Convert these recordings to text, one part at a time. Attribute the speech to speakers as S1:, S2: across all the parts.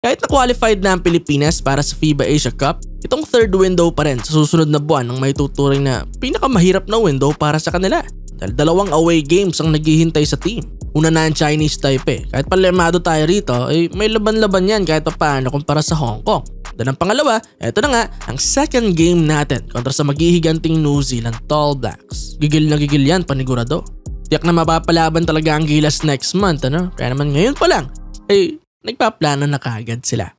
S1: Kahit na-qualified na ang Pilipinas para sa FIBA Asia Cup, itong third window pa rin sa susunod na buwan ang may tuturing na pinakamahirap na window para sa kanila. Dahil 2 away games ang naghihintay sa team. Una na ang Chinese Taipei. Kahit palemado tayo rito, may laban-laban yan kahit paano kumpara sa Hong Kong. Then ang pangalawa, eto na nga, ang second game natin kontra sa maghihiganting New Zealand Tall Blacks. Gigil na gigil yan, panigurado. Tiyak na mapapalaban talaga ang Gilas next month, ano? Kaya naman ngayon pa lang, nagpaplano na kaagad sila.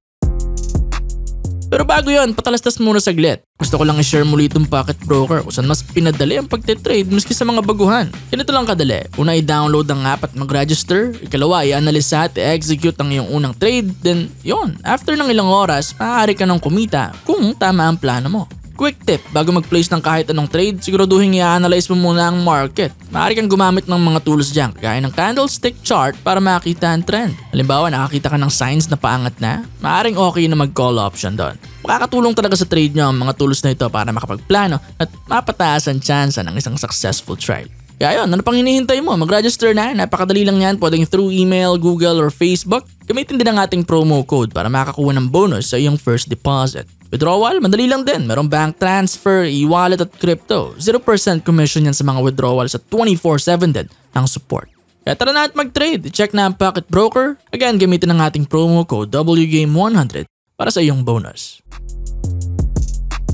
S1: Pero bago yon, patalastas muna saglit. Gusto ko lang i-share muli itong Pocket Broker kung saan mas pinadali ang pagtitrade maski sa mga baguhan. Ganito lang kadali. Una, i-download ang app at mag-register. Ikalawa, i-analisa at i-execute ang iyong unang trade. Then, yon, after ng ilang oras, maaari ka nang kumita kung tama ang plano mo. Quick tip, bago mag-place ng kahit anong trade, siguraduhin i-analyze mo muna ang market. Maaari kang gumamit ng mga tools dyan, kagaya ng candlestick chart para makita ang trend. Halimbawa, nakakita ka ng signs na paangat na, maaaring okay na mag-call option doon. Makakatulong talaga sa trade nyo ang mga tools na ito para makapagplano at mapataas ang tsansa ng isang successful trade. Kaya yun, ano pang hinihintay mo? Mag-register na, napakadali lang yan, pwedeng through email, Google, or Facebook. Gamitin din ang ating promo code para makakuha ng bonus sa iyong first deposit. Withdrawal, madali lang din. Merong bank transfer, e-wallet at crypto. 0% commission yan sa mga withdrawals at 24/7 din ang support. Kaya tara na at mag-trade. I-check na ang Pocket Broker. Again, gamitin ang ating promo code WGame100 para sa iyong bonus.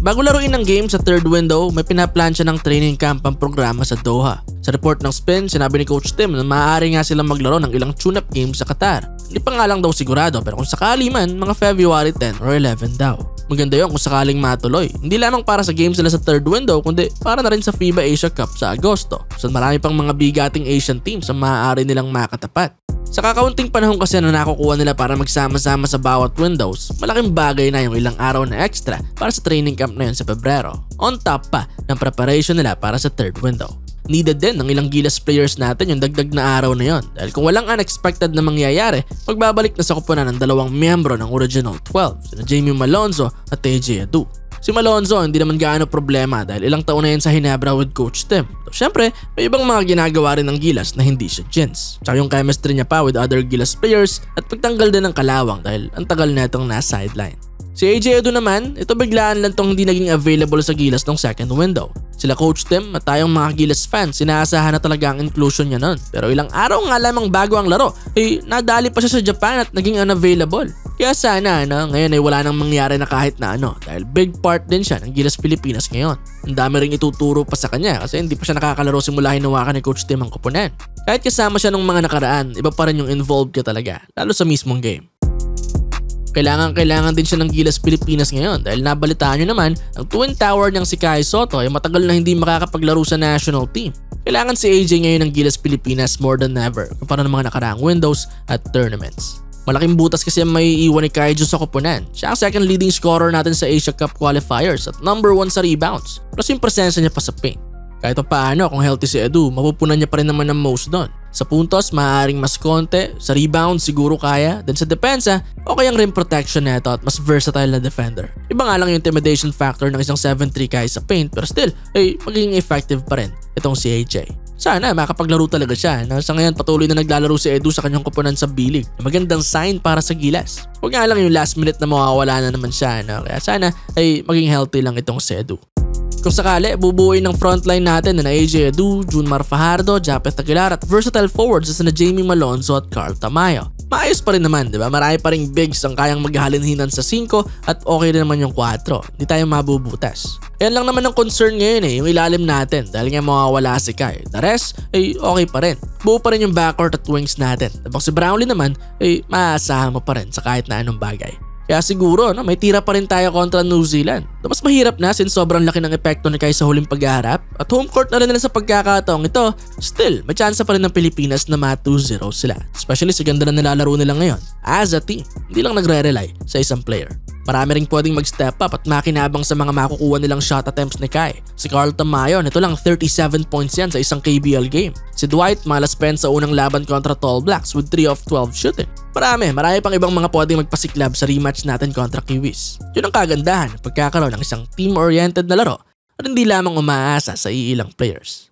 S1: Bago laruin ng game sa third window, may pinaplansya ng training camp ang programa sa Doha. Sa report ng Spin, sinabi ni Coach Tim na maaari nga silang maglaro ng ilang tune-up games sa Qatar. Hindi pa nga lang daw sigurado pero kung sakali man, mga February 10 or 11 daw. Maganda yun kung sakaling matuloy. Hindi lamang para sa games nila sa third window kundi para na rin sa FIBA Asia Cup sa Agosto. So marami pang mga bigating Asian teams ang maaari nilang makatapat. Sa kakaunting panahon kasi na nakukuha nila para magsama-sama sa bawat windows, malaking bagay na yung ilang araw na extra para sa training camp na yun sa Pebrero. On top pa ng preparation nila para sa third window. Needed din ng ilang Gilas players natin yung dagdag na araw na yon dahil kung walang unexpected na mangyayari, magbabalik na sa kupunan ng 2 miyembro ng Original 12, sina Jamie Malonzo at AJ Adu. Si Malonzo hindi naman gaano problema dahil ilang taon na yan sa Hinebra with Coach Tim. So syempre, may ibang mga ginagawa rin ng Gilas na hindi siya Gins. Tsaka yung chemistry niya pa with other Gilas players at pagtanggal din ng kalawang dahil ang tagal na itong nasa sideline. Si AJ Adu naman, ito biglaan lang tong hindi naging available sa Gilas ng second window. Sila Coach Tim at tayong mga Gilas fans, sinaasahan na talaga ang inclusion niya nun. Pero ilang araw nga lamang bago ang laro, nadali pa siya sa Japan at naging unavailable. Kaya sana ngayon ay wala nang mangyari na kahit na dahil big part din siya ng Gilas Pilipinas ngayon. Ang dami ring ituturo pa sa kanya kasi hindi pa siya nakakalaro simula hinawakan ni Coach Tim ang koponan. Kahit kasama siya nung mga nakaraan, iba pa rin yung involved ka talaga, lalo sa mismong game. Kailangan din siya ng Gilas Pilipinas ngayon dahil nabalitaan nyo naman ang twin tower niyang si Kai Soto ay matagal na hindi makakapaglaro sa national team. Kailangan si AJ ngayon ng Gilas Pilipinas more than ever kumpara ng mga nakaraang windows at tournaments. Malaking butas kasi ang may iwan ni Kai Jun sa koponan. Siya ang second leading scorer natin sa Asia Cup qualifiers at number 1 sa rebounds. Plus yung presensya niya pa sa paint. Kahit pa paano kung healthy si Edu, mapupunan niya pa rin naman ng most doon. Sa puntos, maaaring mas konti. Sa rebound, siguro kaya. Then sa depensa, okay ang rim protection neto at mas versatile na defender. Iba nga lang yung intimidation factor ng isang 7'3 guy sa paint pero still, magiging effective pa rin itong si AJ. Sana makapaglaro talaga siya. Sa ngayon, patuloy na naglalaro si Edu sa kanyang koponan sa bilig. Magandang sign para sa Gilas. Huwag nga lang yung last minute na mawawala na naman siya. Kaya sana maging healthy lang itong si Edu. Kung sakali, bubuuin ng frontline natin na AJ Adu, Junmar Fajardo, Japeth Aguilar at versatile forwards na Jamie Malonzo at Carl Tamayo. Maayos pa rin naman, di ba? Marami pa ring bigs ang kayang maghalinhinan sa 5 at okay rin naman yung 4. Hindi tayo mabubutas. Yan lang naman ang concern ngayon yung ilalim natin dahil nga mawawala si Kai. The rest, okay pa rin. Buo pa rin yung backcourt at wings natin. Tapos si Brownlee naman, maaasahan mo pa rin sa kahit na anong bagay. Kaya siguro may tira pa rin tayo kontra New Zealand. Mas mahirap na since sobrang laki ng epekto ni Kai sa huling paghaharap at home court na rin nila sa pagkakataong ito. Still, may tsansa pa rin ng Pilipinas na ma-2-0 sila. Especially sa ganda na nilalaro nila ngayon. As a team, hindi lang nagre-rely sa isang player. Marami ring pwedeng mag-step up at makinabang sa mga makukuha nilang shot attempts ni Kai. Si Carl Tamayo, ito lang 37 points yan sa isang KBL game. Si Dwight, malaspend sa unang laban kontra Tall Blacks with 3 of 12 shooting. Marami pang ibang mga pwedeng magpasiklab sa rematch natin kontra Kiwis. Yun ang kagandahan ng pagkakaroon ng isang team-oriented na laro at hindi lamang umaasa sa iilang players.